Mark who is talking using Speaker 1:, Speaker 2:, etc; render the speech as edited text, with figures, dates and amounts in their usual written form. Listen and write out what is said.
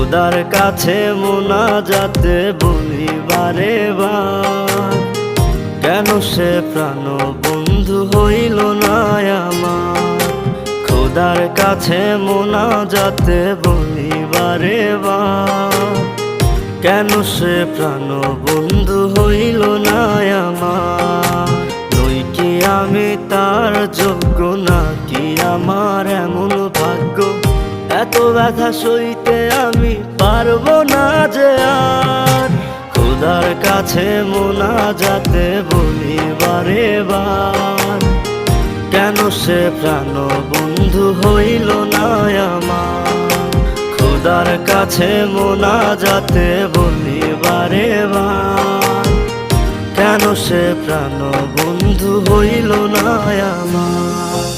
Speaker 1: খোদার কাছে মোনাজাতে বলি বারে বার, কেন সে প্রাণ বন্ধু হইল না আমার। খোদার কাছে মোনাজাতে বলি বারে বার, কেন সে প্রাণ বন্ধু হইল না আমার। নই কি আমি তার যোগ্য, নাকি আমার এমন ভাগ্য, এত ব্যথা সইতে আমি পারবো না যে আর। খোদার কাছে মোনাজাতে বলি বারে বার, কেন সে প্রাণ বন্ধু হইল না আমার। খোদার কাছে মোনাজাতে বলি বারে বার, কেন সে প্রাণ বন্ধু হইল না আমার।